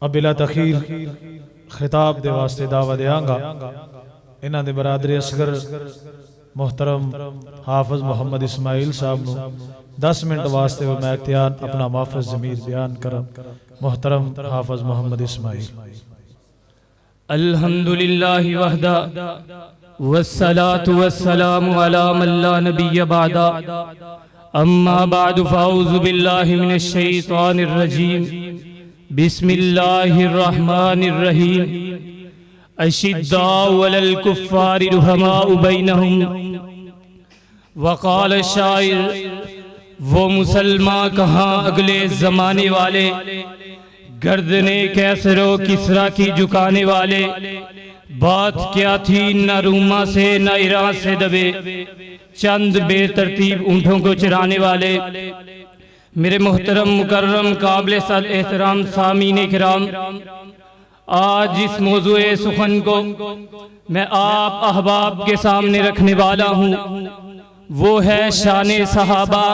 اب بلا تخیر خطاب دے واسطے دعوت دیاں گا انہاں دے برادری اصغر محترم حافظ محمد اسماعیل صاحب نو 10 منٹ واسطے وہ میں اختیار اپنا محفظ ضمیر بیان کرم. محترم حافظ محمد اسماعیل. الحمدللہ وحدہ والصلاة والسلام علی من لا نبی بعد اما بعد فاعوذ باللہ من الشیطان الرجیم بسم اللہ الرحمن الرحیم اشداء علی الکفار رحماء بینہم. وقال الشاعر وہ مسلمان کہاں اگلے زمانے والے گردنے کیسر و کسرا کی جھکانے والے. بات کیا تھی نہ روما سے نہ ایران سے دبے چند بے ترتیب اونٹوں کو چرانے والے. میرے محترم مکرم قابل صد احترام سامعین کرام، آج اس موضوع سخن کو میں آپ احباب کے سامنے رکھنے والا ہوں. وہ ہے شان صحابہ،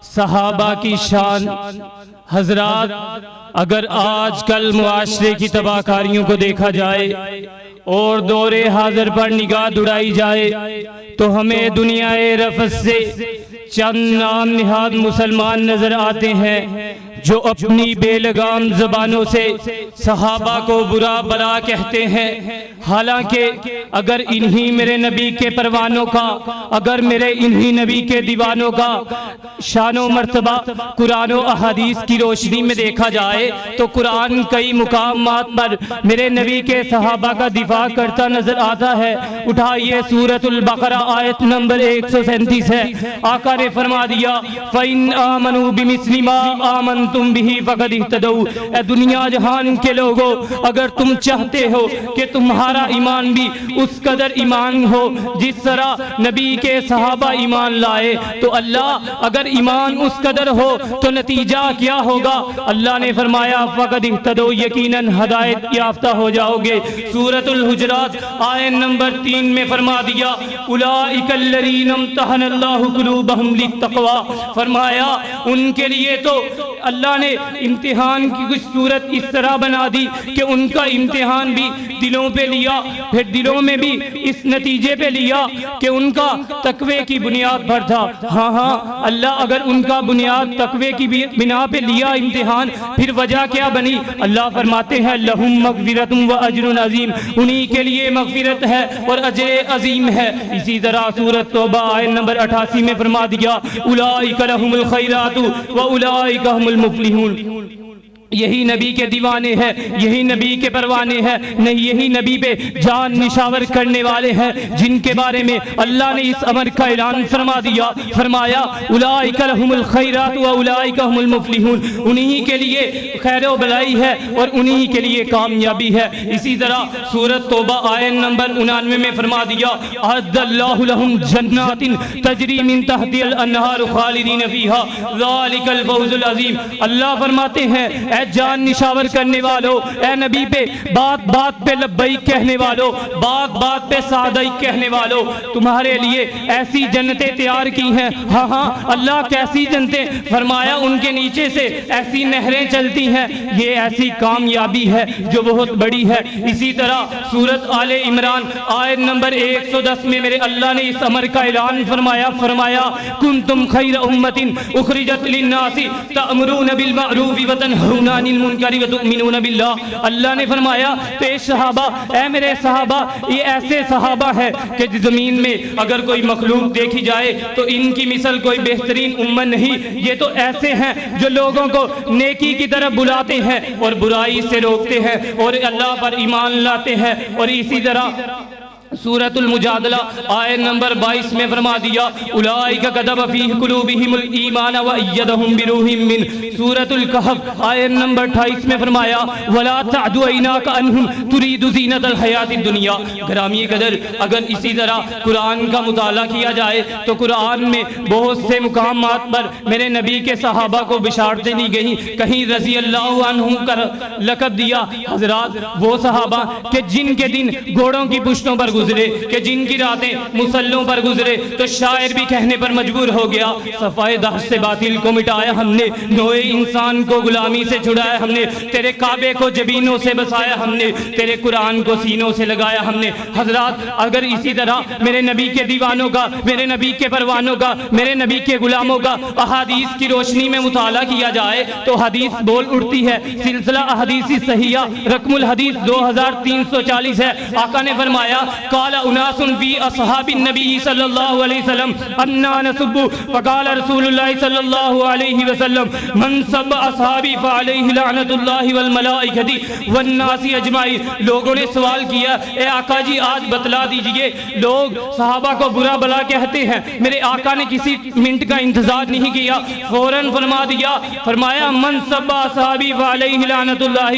صحابہ کی شان. حضرات، اگر آج کل معاشرے کی تباہ کاریوں کو دیکھا جائے اور دور حاضر پر نگاہ دوڑائی جائے تو ہمیں دنیا رفض سے چند نام نہاد مسلمان نظر آتے ہیں جو اپنی بے لگام زبانوں سے صحابہ کو برا بلا کہتے ہیں. حالانکہ اگر انہی میرے نبی کے پروانوں کا، اگر میرے انہی نبی کے دیوانوں کا شان و مرتبہ قرآن و احادیث کی روشنی میں دیکھا جائے تو قرآن کئی مقامات پر میرے نبی کے صحابہ کا دفاع کرتا نظر آتا ہے. اٹھائیے سورۃ البقرہ آیت نمبر 137 ہے. آقا نے فرما دیا فَإِنْ آمَنُوا بِمِثْلِ مَا آمَنْتُمْ بِهِ فَقَدِ اهْتَدَوْا. اے دنیا جہان کے لوگو، اگر تم چاہتے ہو کہ تمہارا ایمان بھی اس قدر ایمان ہو جس طرح نبی کے صحابہ ایمان لائے تو اللہ اگر ایمان اس قدر ہو تو نتیجہ کیا ہوگا؟ اللہ نے فرمایا فَقَدِ اهْتَدَوْا، یقیناً ہدایت یافتہ ہو جاؤ گے. سورۃ الحجرات آیت نمبر 3 میں فرما دیا اولئک الذین امتحن اللہ قلوبہم للتقوی. فرمایا ان کے لیے تو اللہ نے امتحان کی کچھ صورت اس طرح بنا دی کہ ان کا امتحان بھی دلوں پہ لیا، پھر دلوں میں بھی اس نتیجے پہ لیا کہ ان کا تقوی کی بنیاد پر تھا. ہاں اللہ اگر ان کا بنیاد تقوی کی بنا پہ لیا امتحان، پھر وجہ کیا بنی؟ اللہ فرماتے ہیں لہم مغفرۃ و اجر عظیم، انہی کے لیے مغفرت ہے اور اجر عظیم ہے. اسی طرح سورۃ توبہ آیت نمبر 88 میں فرما دیا اولئک لہم الخیرات و اولئک هم المفلحون. یہی نبی کے دیوانے ہیں، یہی نبی کے پروانے ہیں، نہیں یہی نبی پہ جان نشاور کرنے والے ہیں جن کے بارے میں اللہ نے اس امر کا اعلان فرما دیا. فرمایا اولئک لہم الخیرات و اولئک هم المفلحون، انہی کے لیے خیر و بلائی ہے اور انہی کے لیے کامیابی ہے. اسی طرح سورۃ توبہ آیت نمبر 99 میں فرما دیا اعد اللہ لہم جنات تجری من تحتها الانہار خالدین فیہا ذالک الفوز العظیم. اللہ فرماتے ہیں اے جان نشاور کرنے والو، اے نبی پہ بات بات پہ لبیک کہنے والو، بات بات پہ سعدیک کہنے والو، تمہارے لیے ایسی جنتیں تیار کی ہیں. ہاں اللہ کیسی جنتیں؟ فرمایا ان کے نیچے سے ایسی نہریں چلتی ہیں. یہ ایسی کامیابی ہے جو بہت بڑی ہے. اسی طرح سورۃ آل عمران آیت نمبر 110 میں میرے اللہ نے اس امر کا اعلان فرمایا کنتم خیر امت اخرجت للناس تأمرون بالمعروف وتنہون عن المنکر وتؤمنون باللہ. اللہ نے فرمایا اے صحابہ، اے میرے صحابہ، یہ ایسے صحابہ ہیں کہ زمین میں اگر کوئی مخلوق دیکھی جائے تو ان کی مثل کوئی بہترین امت نہیں. یہ تو ایسے ہیں جو لوگوں کو نیکی کی طرف بلاتے ہیں اور برائی سے روکتے ہیں اور اللہ پر ایمان لاتے ہیں. اور اسی طرح سورۃ المجادلہ آیت نمبر 22 میں فرما دیا اولئک کتب فی قلوبہم الایمان وایدہم بروح من. سورۃ الکہف آیت نمبر 28 میں فرمایا ولا تعد عیناک عنہم ترید زینت الحیات الدنیا. گرامی قدر اگر اسی طرح قرآن کا مطالعہ کیا جائے تو قرآن میں بہت سے مقامات پر میرے نبی کے صحابہ کو بشارتیں دی گئیں. کہیں رضی اللہ عنہم کا لقب دیا. حضرات وہ صحابہ کہ جن کے دن گھوڑوں کی پشتوں پر گزرے کہ جن کی راتیں مسلوں پر گزرے، تو شاعر بھی کہنے پر مجبور ہو گیا، صفائے دہر سے باطل کو مٹایا ہم نے، نوئے انسان کو غلامی سے چھڑایا ہم نے، تیرے کعبے کو جبینوں سے بسایا ہم نے، تیرے قرآن کو سینوں سے لگایا ہم نے۔ حضرات اگر اسی طرح میرے نبی کے دیوانوں کا، میرے نبی کے پروانوں کا، میرے نبی کے غلاموں کا احادیث کی روشنی میں مطالعہ کیا جائے تو حدیث بول اٹھتی ہے۔ سلسلہ احادیث صحیحہ رقم الحدیث 2340 ہے۔ آقا نے فرمایا قال اناس فی اصحاب النبی صلی اللہ علیہ وسلم انا نسب فقال رسول اللہ صلی اللہ علیہ وسلم من سب اصحابی فعلیہ لعنت اللہ والملائکۃ والناس اجمعین۔ لوگوں نے سوال کیا اے آقا جی آج بتلا دیجئے، لوگ صحابہ کو برا بلا کہتے ہیں۔ میرے آقا نے کسی منٹ کا انتظار نہیں کیا، فوراً فرما دیا، فرمایا من سب اصحابی فعلیہ لعنت اللہ،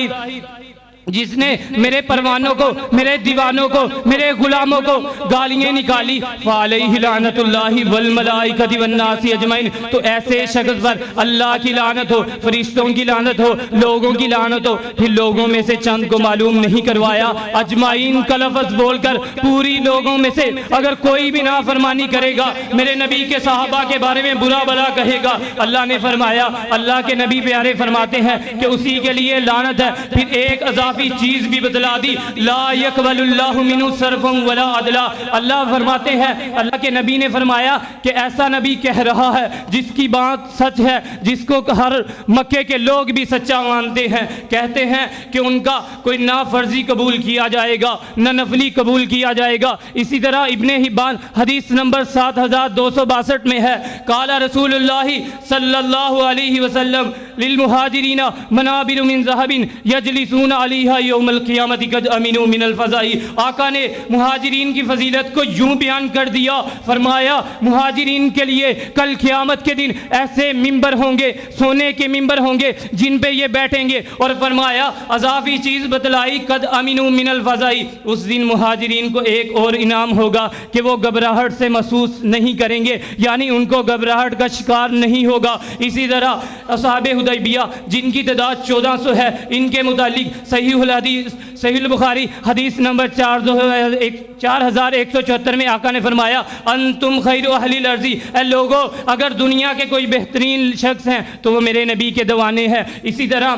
جس نے میرے پروانوں کو، میرے دیوانوں کو، میرے غلاموں کو گالیاں نکالی، فعلیہ لعنت اللہ والملائکۃ والناس اجمعین، تو ایسے شخص پر اللہ کی لعنت ہو، فرشتوں کی لعنت ہو، لوگوں کی لعنت ہو۔ پھر لوگوں میں سے چند کو معلوم نہیں کروایا، اجمعین کا لفظ بول کر پوری لوگوں میں سے اگر کوئی بھی نافرمانی کرے گا، میرے نبی کے صحابہ کے بارے میں برا بلا کہے گا، اللہ نے فرمایا، اللہ کے نبی پیارے فرماتے ہیں کہ اسی کے لیے لعنت ہے۔ پھر ایک اضافی چیز بھی بتلا دی، لا یقبل اللہ منہ صرفا ولا عدلا۔ اللہ فرماتے ہیں، اللہ کے نبی نے فرمایا کہ ایسا نبی کہہ رہا ہے جس کی بات سچ ہے، جس کو ہر مکے کے لوگ بھی سچا مانتے ہیں، کہتے ہیں کہ ان کا کوئی نہ فرضی قبول کیا جائے گا نہ نفلی قبول کیا جائے گا۔ اسی طرح ابن حبان حدیث نمبر 7262 میں ہے، قال رسول اللہ صلی اللہ علیہ وسلم للمہاجرین منابر من ذہب یجلسون علیہ یوم القیامت قد امنوا من الفزع۔ آقا نے مہاجرین کی فضیلت کو یوں بیان کر دیا، فرمایا مہاجرین کے لیے کل قیامت کے دن ایسے ممبر ہوں گے، سونے کے ممبر ہوں گے جن پہ یہ بیٹھیں گے، اور فرمایا اضافی چیز بتلائی قد امنوا من الفزع، اس دن مہاجرین کو ایک اور انعام ہوگا کہ وہ گھبراہٹ سے محسوس نہیں کریں گے، یعنی ان کو گھبراہٹ کا شکار نہیں ہوگا۔ اسی طرح اصحاب حدیبیہ جن کی تعداد 1400 ہے، ان کے متعلق صحیح الحدیث صحیح البخاری حدیث نمبر 4174 میں آقا نے فرمایا انتم خیر اہل الارض، اے لوگو اگر دنیا کے کوئی بہترین شخص ہیں تو وہ میرے نبی کے دیوانے ہیں۔ اسی طرح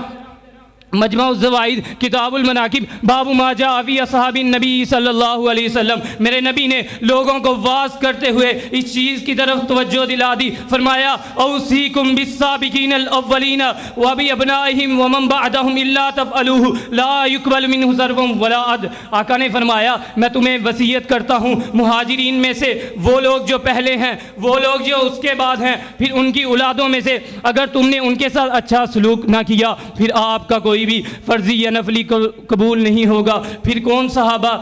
مجمع الزوائد کتاب المناقب باب ما جاء فی اصحاب النبی صلی اللہ علیہ وسلم، میرے نبی نے لوگوں کو واعظ کرتے ہوئے اس چیز کی طرف توجہ دلا دی، فرمایا اوصیکم بالسابقین الاولین وبابنائہم ومن بعدہم الا تفعلوہ لا یقبل منہ صرف ولا عدل۔ آقا نے فرمایا میں تمہیں وصیت کرتا ہوں مہاجرین میں سے وہ لوگ جو پہلے ہیں، وہ لوگ جو اس کے بعد ہیں، پھر ان کی اولادوں میں سے اگر تم نے ان کے ساتھ اچھا سلوک نہ کیا پھر آپ کا کوئی بھی فرضی یا نفلی قبول نہیں ہوگا۔ پھر کون صحابہ؟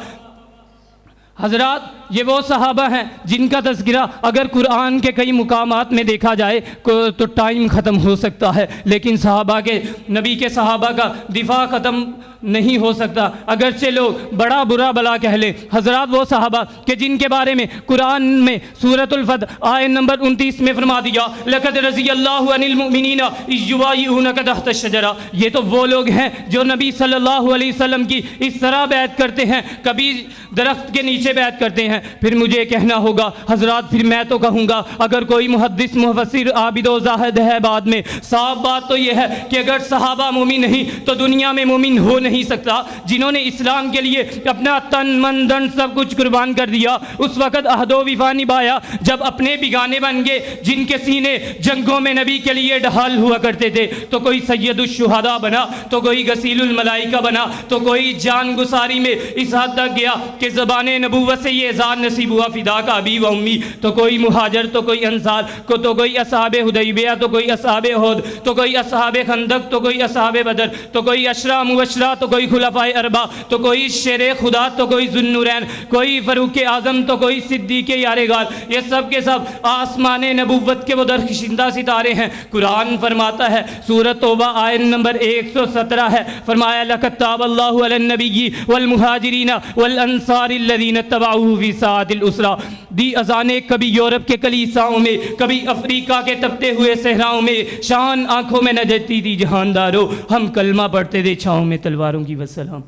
حضرات یہ وہ صحابہ ہیں جن کا تذکرہ اگر قرآن کے کئی مقامات میں دیکھا جائے تو ٹائم ختم ہو سکتا ہے، لیکن صحابہ کے نبی کے صحابہ کا دفاع ختم نہیں ہو سکتا، اگرچہ لوگ بڑا برا بلا کہہ لیں۔ حضرات وہ صحابہ کہ جن کے بارے میں قرآن میں سورۃ الفتح آیت نمبر 29 میں فرما دیا لقد رضی اللہ عن المؤمنین اذ یبایعونک تحت الشجرہ، یہ تو وہ لوگ ہیں جو نبی صلی اللہ علیہ وسلم کی اس طرح بیعت کرتے ہیں، کبھی درخت کے نیچے بیعت کرتے ہیں۔ پھر مجھے کہنا ہوگا حضرات، پھر میں تو کہوں گا اگر کوئی محدث مفسر عابد و زاہد ہے بعد میں، صاف بات تو یہ ہے کہ اگر صحابہ مومن نہیں تو دنیا میں مومن ہو نہیں سکتا۔ جنہوں نے اسلام کے لیے اپنا تن من دن سب کچھ قربان کر دیا، اس وقت عہد و وفا نبھایا جب اپنے بیگانے بن گئے، جن کے سینے جنگوں میں نبی کے لیے ڈھال ہوا کرتے تھے، تو کوئی سید الشہداء بنا، تو کوئی غسیل الملائکہ بنا، تو کوئی جان گساری میں اس حد تک گیا کہ زبان نبوت سے یہ اذان نصیب ہوا فدا کا ابی و امی، تو کوئی مہاجر، تو کوئی انصار، تو کوئی اصحاب حدیبیہ، تو کوئی اصحاب احد، تو کوئی اصحاب خندق، تو کوئی اصحاب بدر، تو کوئی اشرا مبشرہ، تو کوئی خلفائے اربعہ، تو کوئی شیر خدا، تو کوئی ذوالنورین، کوئی فاروق اعظم، تو کوئی صدیق یارغار، یہ سب کے سب آسمان نبوت کے وہ درخشندہ ستارے ہیں۔ قرآن فرماتا ہے سورۃ توبہ آیت نمبر 117 ہے، فرمایا لقد تاب اللہ علی النبی والمہاجرین والانصار الذین اتبعوہ فی ساعۃ العسرہ۔ دی اذانیں کبھی یورپ کے کلیساؤں میں، کبھی افریقہ کے تپتے ہوئے صحراؤں میں، شان آنکھوں میں نہ جتی تھی جہانداروں، ہم کلمہ پڑھتے تھے چھاؤں میں تلواروں کی وسلام۔